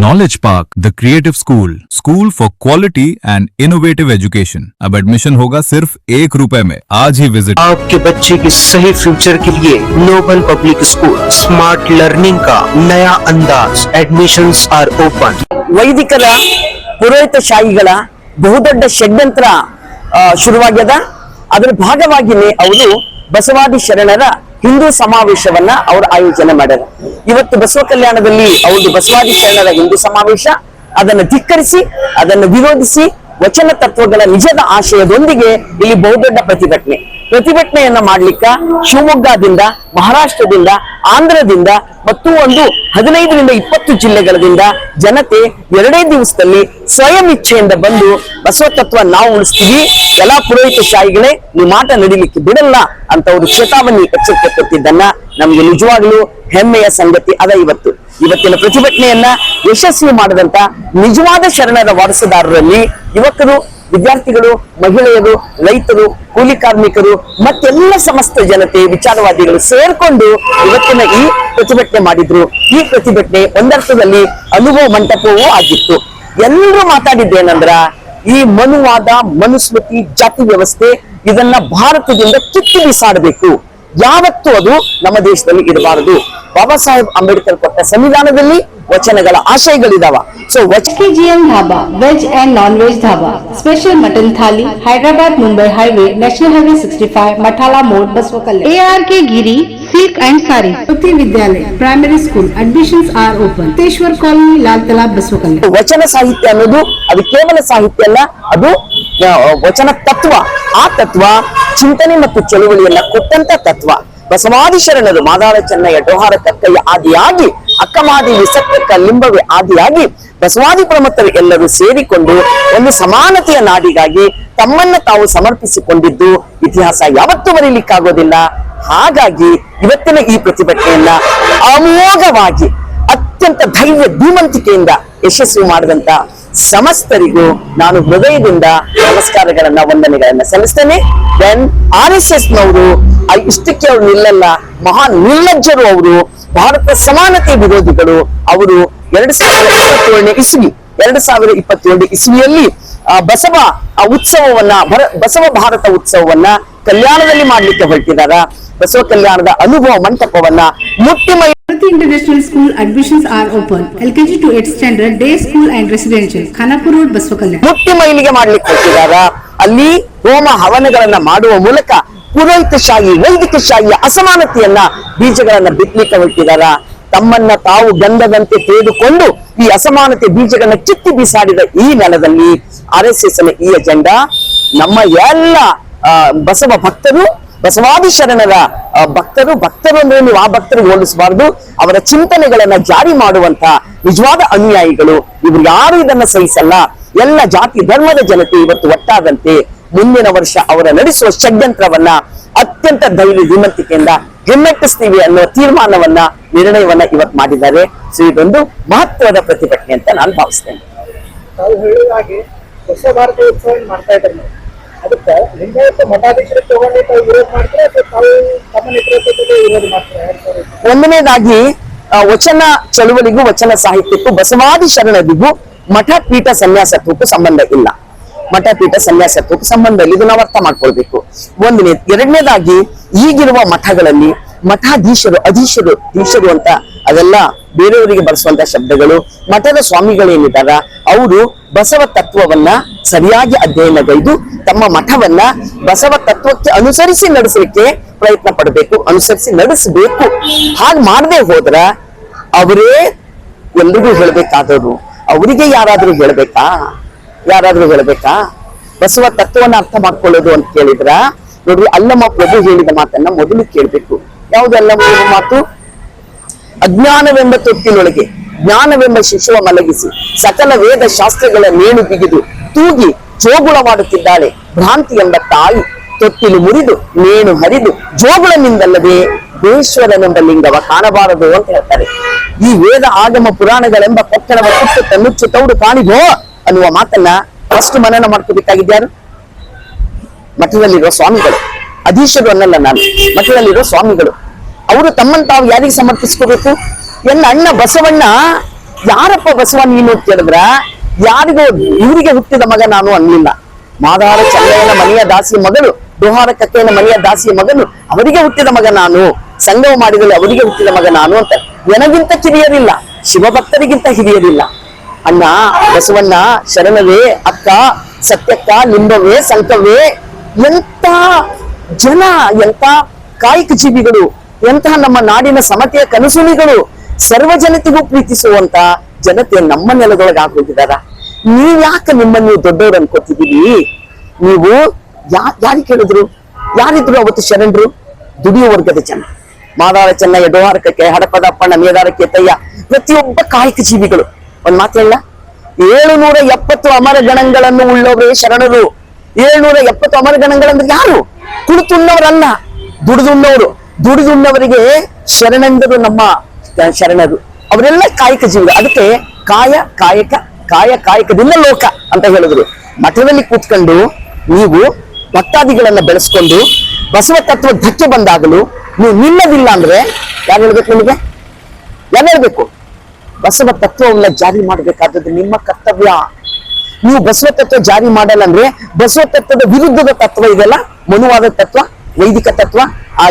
Knowledge Park, the creative school for quality and innovative education. अब admission होगा सिर्फ ₹1 में। आज ही विजिट। आपके बच्चे के सही फ्यूचर के लिए Noble public school smart learning का नया अंदाज। Admissions are open. ವೈದಿಕರ ಪುರೋಹಿತಶಾಹಿಗಳ ಬಹುದೊಡ್ಡ ಷಡ್ಯಂತ್ರ ಶುರುವಾಗ್ಯದ. ಅದರ ಭಾಗವಾಗಿಯೇ ಅವರು ಬಸವಾದಿ ಶರಣರ ಹಿಂದೂ ಸಮಾವೇಶವನ್ನ ಅವರು ಆಯೋಜನೆ ಮಾಡ್ಯಾರ. ಇವತ್ತು ಬಸವ ಕಲ್ಯಾಣದಲ್ಲಿ ಅವರು ಬಸವಾದಿ ಶರಣರ ಹಿಂದೂ ಸಮಾವೇಶ ಅದನ್ನು ಧಿಕ್ಕರಿಸಿ ಅದನ್ನು ವಿರೋಧಿಸಿ ವಚನ ತತ್ವಗಳ ನಿಜದ ಆಶಯದೊಂದಿಗೆ ಇಲ್ಲಿ ಬಹುದೊಡ್ಡ ಪ್ರತಿಭಟನೆಯನ್ನ ಮಾಡ್ಲಿಕ್ಕ ಶಿವಮೊಗ್ಗದಿಂದ, ಮಹಾರಾಷ್ಟ್ರದಿಂದ, ಆಂಧ್ರದಿಂದ ಮತ್ತು 15 ರಿಂದ 20 ಜಿಲ್ಲೆಗಳಿಂದ ಜನತೆ 2 ದಿವಸದಲ್ಲಿ ಸ್ವಯಂ ಇಚ್ಛೆಯಿಂದ ಬಂದು ಬಸವ ತತ್ವ ನಾವು ಉಳಿಸ್ತೀವಿ, ಎಲ್ಲಾ ಪುರೋಹಿತ ಶಾಹಿಗಳೇ ನೀವು ಮಾಟ ನಡಿಲಿಕ್ಕೆ ಬಿಡಲ್ಲ ಅಂತ ಅವರು ಚೇತಾವಣಿ ಎಚ್ಚರಿಕೆ ಕೊಟ್ಟಿದ್ದನ್ನ ನಮ್ಗೆ ನಿಜವಾಗ್ಲೂ ಹೆಮ್ಮೆಯ ಸಂಗತಿ ಅದ. ಇವತ್ತಿನ ಪ್ರತಿಭಟನೆಯನ್ನ ಯಶಸ್ವಿ ಮಾಡಿದಂತ ನಿಜವಾದ ಶರಣರ ವಾರಸುದಾರರಲ್ಲಿ ಯುವಕರು, ವಿದ್ಯಾರ್ಥಿಗಳು, ಮಹಿಳೆಯರು, ರೈತರು, ಕೂಲಿ ಕಾರ್ಮಿಕರು ಮತ್ತೆಲ್ಲ ಸಮಸ್ತ ಜನತೆ, ವಿಚಾರವಾದಿಗಳು ಸೇರ್ಕೊಂಡು ಇವತ್ತಿನ ಈ ಪ್ರತಿಭಟನೆ ಮಾಡಿದ್ರು. ಈ ಪ್ರತಿಭಟನೆ ಒಂದರ್ಥದಲ್ಲಿ ಅನುಭವ ಮಂಟಪವೂ ಆಗಿತ್ತು. ಎಲ್ಲರೂ ಮಾತಾಡಿದ್ದೇನಂದ್ರ ಈ ಮನುವಾದ, ಮನುಸ್ಮೃತಿ, ಜಾತಿ ವ್ಯವಸ್ಥೆ ಇದನ್ನ ಭಾರತದಿಂದ ಕಿತ್ತು ಬಿಸಾಡಬೇಕು. ಯಾವತ್ತೂ ಅದು ನಮ್ಮ ದೇಶದಲ್ಲಿ ಇರಬಾರದು. ಬಾಬಾ ಸಾಹೇಬ್ ಅಂಬೇಡ್ಕರ್ ಕೊಟ್ಟ ಸಂವಿಧಾನದಲ್ಲಿ ವಚನಗಳ ಆಶಯಗಳಿದಾವ. So KGM dhaba veg and non veg dhaba special mutton thali Hyderabad Mumbai highway national highway 65 Mathala मोड़ Basava Kalyan ARK Giri silk and sari Jyoti Vidyalaya primary school admissions are open तेश्वर कॉलोनी लाल तालाब बसवा कल्याण. ವಚನ ಸಾಹಿತ್ಯ ಅನ್ನೋದು ಅದು ಕೇವಲ ಸಾಹಿತ್ಯ ಅಲ್ಲ, ಅದು ವಚನ ತತ್ವ. ಆ ತತ್ವ ಚಿಂತನೆ ಮತ್ತು ಚಳುವಳಿಯನ್ನ ಕೊಟ್ಟಂತ ತತ್ವ. ಬಸವಾದಿ ಶರಣರು ಮಾದಾಳ ಚೆನ್ನಯ್ಯ, ಡೋಹಾರ ಕಕ್ಕಯ್ಯ ಆದಿಯಾಗಿ, ಅಕ್ಕಮಾದೇವಿ, ಸಕ್ಕಕ್ಕ, ಲಿಂಬವೆ ಆದಿಯಾಗಿ ಬಸವಾದಿ ಪ್ರಮುಖರು ಎಲ್ಲರೂ ಸೇರಿಕೊಂಡು ಒಂದು ಸಮಾನತೆಯ ನಾಡಿಗಾಗಿ ತಮ್ಮನ್ನ ತಾವು ಸಮರ್ಪಿಸಿಕೊಂಡಿದ್ದು ಇತಿಹಾಸ ಯಾವತ್ತೂ ಬರೀಲಿಕ್ಕಾಗೋದಿಲ್ಲ. ಹಾಗಾಗಿ ಇವತ್ತಿನ ಈ ಪ್ರತಿಭಟನೆಯನ್ನ ಅಮೋಘವಾಗಿ ಅತ್ಯಂತ ಧೈರ್ಯ ಧೀಮಂತಿಕೆಯಿಂದ ಯಶಸ್ವಿ ಮಾಡಿದಂತ ಸಮಸ್ತರಿಗೂ ನಾನು ಹೃದಯದಿಂದ ನಮಸ್ಕಾರಗಳನ್ನ, ವಂದನೆಗಳನ್ನ ಸಲ್ಲಿಸ್ತೇನೆ. ದೆನ್ RSS ನವರು ಇಷ್ಟಕ್ಕೆ ಅವರು ನಿಲ್ಲಲ್ಲ, ಮಹಾನ್ ನಿರ್ಲಜ್ಜರು ಅವರು, ಭಾರತ ಸಮಾನತೆ ವಿರೋಧಿಗಳು ಅವರು. 2027 ಇಸ್ವಿಯಲ್ಲಿ ಬಸವ ಉತ್ಸವವನ್ನ, ಬಸವ ಭಾರತ ಉತ್ಸವವನ್ನ ಕಲ್ಯಾಣದಲ್ಲಿ ಮಾಡ್ಲಿಕ್ಕೆ ಹೊರಟಿದಾರ. ಬಸವ ಕಲ್ಯಾಣದ ಅನುಭವ ಮಂಟಪವನ್ನ ಮುಟ್ಟಿಮೈ International School admissions are open. LKG to 8th standard day school and residential Khanapur Road Baswa Kalyan. ಮುಟ್ಟಿ ಮೈಲಿಗೆ ಮಾಡ್ಲಿಕ್ಕೆ ಹೊರಟಿದಾರ. ಅಲ್ಲಿ ಹೋಮ ಹವನಗಳನ್ನ ಮಾಡುವ ಮೂಲಕ ಪುರೋಹಿತಶಾಹಿ, ವೈದಿಕಶಾಹಿಯ ಅಸಮಾನತೆಯನ್ನ ಬೀಜಗಳನ್ನ ಬಿತ್ತಲಿಕ್ಕೆ ಹೊರಟಿದಾರ. ತಮ್ಮನ್ನ ತಾವು ಗಂಧದಂತೆ ತೆಗೆದುಕೊಂಡು ಈ ಅಸಮಾನತೆ ಬೀಜಗಳನ್ನ ಕಿತ್ತಿ ಬೀಸಾಡಿದ ಈ ನೆಲದಲ್ಲಿ RSS ಈ ಅಜೆಂಡಾ ನಮ್ಮ ಎಲ್ಲ ಬಸವ ಭಕ್ತರು, ಬಸವಾದಿ ಶರಣರ ಭಕ್ತರು ಅಂದ್ರೆ ನೀವು ಆ ಭಕ್ತರಿಗೆ ಹೋಲಿಸಬಾರದು, ಅವರ ಚಿಂತನೆಗಳನ್ನ ಜಾರಿ ಮಾಡುವಂತ ನಿಜವಾದ ಅನುಯಾಯಿಗಳು ಇವರು ಯಾರು ಇದನ್ನ ಸಹಿಸಲ್ಲ. ಎಲ್ಲ ಜಾತಿ ಧರ್ಮದ ಜನತೆ ಇವತ್ತು ಒಟ್ಟಾದಂತೆ ಮುಂದಿನ ವರ್ಷ ಅವರ ನಡೆಸುವ ಷಡ್ಯಂತ್ರವನ್ನ ಅತ್ಯಂತ ಧೈರ್ಯ ಧೀಮಂತಿಕೆಯಿಂದ ಹಿಮ್ಮೆಟ್ಟಿಸ್ತೀವಿ ಅನ್ನೋ ತೀರ್ಮಾನವನ್ನ, ನಿರ್ಣಯವನ್ನ ಇವತ್ತು ಮಾಡಿದ್ದಾರೆ. ಸೊ ಇದೊಂದು ಮಹತ್ವದ ಪ್ರತಿಭಟನೆ ಅಂತ ನಾನು ಭಾವಿಸ್ತೇನೆ. ತಾವು ಹೇಳಿದ ಹಾಗೆ ಹೊಸ ಭಾರತ ಉತ್ಸವ ಮಾಡ್ತಾ ಇದ್ದಾರೆ. ಅದಕ್ಕೆ ಲಿಂಗಾಯತ ಮಠಾಧೀಶರು ತಗೊಂಡು ತಾವು ವಿರೋಧ ಮಾಡ್ತಾರೆ ಅಥವಾ ತಾವು ತಮ್ಮ ನೇತೃತ್ವದಲ್ಲಿ ವಿರೋಧ ಮಾಡ್ತಾರೆ? ಒಂದನೇದಾಗಿ ವಚನ ಚಳುವಳಿಗೂ ವಚನ ಸಾಹಿತ್ಯಕ್ಕೂ ಬಸವಾದಿ ಶರಣರಿಗೂ ಮಠ ಪೀಠ ಸನ್ಯಾಸತ್ವಕ್ಕೂ ಸಂಬಂಧ ಇಲ್ಲ. ಮಠ ಪೀಠ ಸನ್ಯಾಸತ್ವಕ್ಕೂ ಸಂಬಂಧ ಇಲ್ಲ, ಇದು ನಾವು ಅರ್ಥ ಮಾಡ್ಕೊಳ್ಬೇಕು. ಎರಡನೇದಾಗಿ ಈಗಿರುವ ಮಠಗಳಲ್ಲಿ ಮಠಾಧೀಶರು, ಅಧೀಶರು ಅಂತ ಅದೆಲ್ಲ ಬೇರೆಯವರಿಗೆ ಬಳಸುವಂತ ಶಬ್ದಗಳು. ಮಠದ ಸ್ವಾಮಿಗಳೇನಿದ್ದಾರ ಅವರು ಬಸವ ತತ್ವವನ್ನ ಸರಿಯಾಗಿ ಅಧ್ಯಯನಗೈದು ತಮ್ಮ ಮಠವನ್ನ ಬಸವ ತತ್ವಕ್ಕೆ ಅನುಸರಿಸಿ ನಡೆಸಲಿಕ್ಕೆ ಪ್ರಯತ್ನ ಪಡಬೇಕು, ಅನುಸರಿಸಿ ನಡೆಸಬೇಕು. ಹಾಗೆ ಮಾಡದೆ ಹೋದ್ರ ಅವರೇ ಎಲ್ರಿಗೂ ಹೇಳ್ಬೇಕಾದವರು, ಅವರಿಗೆ ಯಾರಾದ್ರೂ ಹೇಳ್ಬೇಕಾ? ಬಸವ ತತ್ವವನ್ನ ಅರ್ಥ ಮಾಡ್ಕೊಳ್ಳೋದು ಅಂತ ಕೇಳಿದ್ರ ನೋಡ್ರಿ, ಅಲ್ಲಮ್ಮ ಪ್ರಭು ಹೇಳಿದ ಮಾತನ್ನ ಮೊದಲು ಕೇಳ್ಬೇಕು. ಯಾವ್ದು ಅಲ್ಲಮ್ಮ ಮಾತು? ಅಜ್ಞಾನವೆಂಬ ತೊಟ್ಟಿನೊಳಗೆ ಜ್ಞಾನವೆಂಬ ಶಿಶುವ ಮಲಗಿಸಿ ಸಕಲ ವೇದ ಶಾಸ್ತ್ರಗಳ ನೇಣು ಬಿಗಿದು ತೂಗಿ ಜೋಗುಳವಾಡುತ್ತಿದ್ದಾಳೆ ಭ್ರಾಂತಿ ಎಂಬ ತಾಯಿ. ತೊಟ್ಟಿಲು ಮುರಿದು ನೇಣು ಹರಿದು ಜೋಗುಳನಿಂದಲ್ಲದೆ ಈಶ್ವರನೆಂಬ ಲಿಂಗವ ಕಾಣಬಾರದು ಅಂತ ಹೇಳ್ತಾರೆ. ಈ ವೇದ ಆಗಮ ಪುರಾಣಗಳೆಂಬ ಕೊಕ್ಕಣವ ಕುಟ್ಟುತ್ತ ನುಚ್ಚು ತೌಡು ಕಾಣಿಗೋ ಅನ್ನುವ ಮಾತನ್ನ ಫಸ್ಟ್ ಮನನ ಮಾಡ್ಕೋಬೇಕಾಗಿದ್ಯಾರು? ಮಠದಲ್ಲಿರೋ ಸ್ವಾಮಿಗಳು, ಅಧೀಶರು ಅನ್ನಲ್ಲ ನಾನು, ಮಠದಲ್ಲಿರೋ ಸ್ವಾಮಿಗಳು. ಅವರು ತಮ್ಮನ್ನು ತಾವು ಯಾರಿಗೆ ಸಮರ್ಪಿಸ್ಕೋಬೇಕು? ಎಲ್ಲ ಅಣ್ಣ ಬಸವಣ್ಣ ಯಾರಪ್ಪ ಬಸವ ನೀನು ಅಂತ ಕೇಳಿದ್ರ ಯಾರಿಗೂ ಇವರಿಗೆ ಹುಟ್ಟಿದ ಮಗ ನಾನು ಅನ್ಲಿಲ್ಲ. ಮಾದಾರ ಚೆನ್ನಯ್ಯನ ಮನೆಯ ದಾಸಿಯ ಮಗಳು, ದೋಹಾರ ಕಕ್ಕೆಯನ ಮನೆಯ ದಾಸಿಯ ಮಗನು, ಅವರಿಗೆ ಹುಟ್ಟಿದ ಮಗ ನಾನು, ಸಂಗಮ ಮಾಡಿದಲ್ಲಿ ಅವರಿಗೆ ಹುಟ್ಟಿದ ಮಗ ನಾನು ಅಂತ. ನನಗಿಂತ ಕಿರಿಯರಿಲ್ಲ, ಶಿವಭಕ್ತರಿಗಿಂತ ಹಿರಿಯರಿಲ್ಲ. ಅಣ್ಣ ಬಸವಣ್ಣ, ಶರಣವೇ, ಅಕ್ಕ, ಸತ್ಯಕ್ಕ, ಲಿಂಬವೇ, ಸಂಕವೇ, ಎಂತ ಜನ, ಎಂತ ಕಾಯಿಕ ಜೀವಿಗಳು, ಎಂತಹ ನಮ್ಮ ನಾಡಿನ ಸಮತೆಯ ಕನಸುಣಿಗಳು, ಸರ್ವ ಜನತೆಗೂ ಪ್ರೀತಿಸುವಂತ ಜನತೆ ನಮ್ಮ ನೆಲದೊಳಗೆ ಹಾಕೊಂಡಿದಾರ. ನೀವ್ ಯಾಕೆ ನಿಮ್ಮನ್ನು ನೀವು ದೊಡ್ಡವ್ರು ಅನ್ಕೋತಿದೀವಿ? ನೀವು ಯಾರಿಗೆ ಕೇಳಿದ್ರು? ಯಾರಿದ್ರು ಅವತ್ತು ಶರಣರು? ದುಡಿಯುವ ವರ್ಗದ ಜನ. ಮಾದಾರ ಚೆನ್ನಯ್ಯ, ಡೋಹಾರಕಕ್ಕೆ, ಹಡಪದ ಅಪ್ಪಣ್ಣ, ಮೇದಾರಕ್ಕೆ ತಯ್ಯ, ಪ್ರತಿಯೊಬ್ಬ ಕಾಯಿಕ ಜೀವಿಗಳು. ಒಂದ್ ಮಾತು ಹೇಳ, 770 ಅಮರ ಗಣಗಳನ್ನು ಉಳ್ಳವರೇ ಶರಣರು. 770 ಅಮರ ಗಣಗಳಂದ್ರೆ ಯಾರು? ಕುಳಿತುಣ್ಣವರಲ್ಲ, ದುಡಿದುಣ್ಣವರು. ದುಡಿದುಣ್ಣವರಿಗೆ ಶರಣೆಂದರು ನಮ್ಮ ಶರಣರು. ಅವರೆಲ್ಲ ಕಾಯಿಕ ಜೀವಿಗಳು. ಅದಕ್ಕೆ ಕಾಯಕದಿಂದ ಲೋಕ ಅಂತ ಹೇಳಿದ್ರು. ಮಠದಲ್ಲಿ ಕೂತ್ಕೊಂಡು ನೀವು ಭಕ್ತಾದಿಗಳನ್ನ ಬೆಳೆಸ್ಕೊಂಡು ಬಸವ ತತ್ವ ಧಕ್ಕೆ ಬಂದಾಗಲೂ ನೀವು ನಿಲ್ಲದಿಲ್ಲ ಅಂದ್ರೆ ಯಾರು ಹೇಳ್ಬೇಕು ನಿಮಗೆ? ಯಾರು ಹೇಳ್ಬೇಕು? ಬಸವ ತತ್ವವನ್ನ ಜಾರಿ ಮಾಡಬೇಕಾದದ್ದು ನಿಮ್ಮ ಕರ್ತವ್ಯ. ನೀವು ಬಸವ ತತ್ವ ಜಾರಿ ಮಾಡಲ್ಲ ಅಂದ್ರೆ ಬಸವ ತತ್ವದ ವಿರುದ್ಧದ ತತ್ವ ಇದೆಲ್ಲ, ಮನುವಾದ ತತ್ವ, ವೈದಿಕ ತತ್ವ,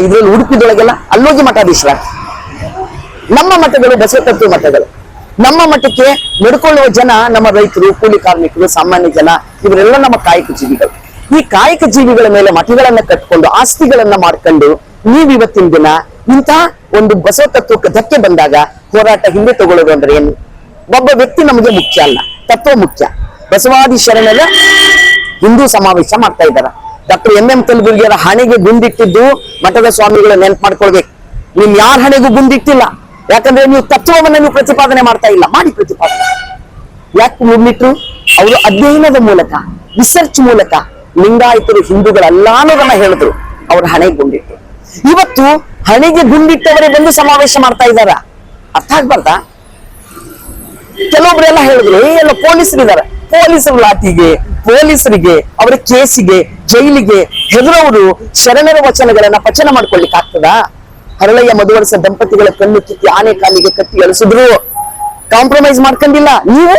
ಇದ್ರಲ್ಲಿ ಉಡುಪಿದೊಳಗೆಲ್ಲ ಅಲ್ಲೋಗಿ ಮಠಾಧೀಶರ. ನಮ್ಮ ಮಠಗಳು ಬಸವ ತತ್ವ ಮಠಗಳು. ನಮ್ಮ ಮಠಕ್ಕೆ ನಡ್ಕೊಳ್ಳುವ ಜನ ನಮ್ಮ ರೈತರು, ಕೂಲಿ ಕಾರ್ಮಿಕರು, ಸಾಮಾನ್ಯ ಜನ, ಇವರೆಲ್ಲ ನಮ್ಮ ಕಾಯಕ ಜೀವಿಗಳು. ಈ ಕಾಯಕ ಜೀವಿಗಳ ಮೇಲೆ ಮಠಗಳನ್ನ ಕಟ್ಕೊಂಡು ಆಸ್ತಿಗಳನ್ನ ಮಾಡ್ಕೊಂಡು ನೀವ್ ಇವತ್ತಿನ ದಿನ ಇಂಥ ಒಂದು ಬಸವ ತತ್ವಕ್ಕೆ ಧಕ್ಕೆ ಬಂದಾಗ ಹೋರಾಟ ಹಿಂದೆ ತಗೊಳ್ಳೋದು ಅಂದ್ರೆ ಏನು? ಒಬ್ಬ ವ್ಯಕ್ತಿ ನಮಗೆ ಮುಖ್ಯ ಅಲ್ಲ, ತತ್ವ ಮುಖ್ಯ. ಬಸವಾದಿ ಶರಣರ ಹಿಂದೂ ಸಮಾವೇಶ ಮಾಡ್ತಾ ಇದ್ದಾರೆ. ಡಾಕ್ಟರ್ ಎಂ ಕಲಬುರ್ಗಿಯವರ ಹಣೆಗೆ ಗುಂಡಿಟ್ಟಿದ್ದು ಮಠದ ಸ್ವಾಮಿಗಳ ನೆನಪು ಮಾಡ್ಕೊಳ್ಬೇಕು. ನಿಮ್ ಯಾರ ಹಣೆಗೂ ಗುಂಡಿಟ್ಟಿಲ್ಲ. ಯಾಕಂದ್ರೆ ನೀವು ತತ್ವವನ್ನ ನೀವು ಪ್ರತಿಪಾದನೆ ಮಾಡ್ತಾ ಇಲ್ಲ. ಮಾಡಿ ಪ್ರತಿಪಾದನೆ. ಯಾಕೆ ಗುಂಡಿಟ್ರು? ಅವರು ಅಧ್ಯಯನದ ಮೂಲಕ, ರಿಸರ್ಚ್ ಮೂಲಕ ಲಿಂಗಾಯತರು ಹಿಂದೂಗಳಲ್ಲಾನೋದನ್ನ ಹೇಳಿದ್ರು. ಅವ್ರ ಹಣೆಗೆ ಗುಂಡಿಟ್ರು. ಇವತ್ತು ಹಣೆಗೆ ಗುಂಡಿಟ್ಟವರೇ ಬಂದು ಸಮಾವೇಶ ಮಾಡ್ತಾ ಇದ್ದಾರ. ಅರ್ಥ ಆಗ್ಬಾರ್ದಾ? ಕೆಲವೊಬ್ರೆಲ್ಲ ಹೇಳಿದ್ರು, ಎಲ್ಲ ಪೊಲೀಸರಿದ್ದಾರೆ. ಪೊಲೀಸರು ಲಾಠಿಗೆ, ಪೊಲೀಸರಿಗೆ, ಅವರ ಕೇಸಿಗೆ, ಜೈಲಿಗೆ ಹೆದರವರು ಶರಣರ ವಚನಗಳನ್ನ ಪಚನ ಮಾಡ್ಕೊಳ್ಲಿಕ್ಕೆ ಆಗ್ತದ? ಹರಳಯ್ಯ ಮಧುವರಸ ದಂಪತಿಗಳ ಕಣ್ಣು ಕಿತ್ತಿ ಆನೆ ಕಾಲಿಗೆ ಕಟ್ಟಿ ಎಳಿಸಿದ್ರು. ಕಾಂಪ್ರಮೈಸ್ ಮಾಡ್ಕೊಂಡಿಲ್ಲ. ನೀವು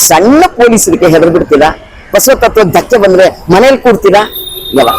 ಸಣ್ಣ ಪೊಲೀಸರಿಗೆ ಹೆದರು ಬಿಡ್ತೀರಾ? ಬಸವ ತತ್ವ ಧಕ್ಕೆ ಬಂದ್ರೆ ಮನೇಲಿ ಕೂಡ್ತೀರಾ? ಇಲ್ಲ.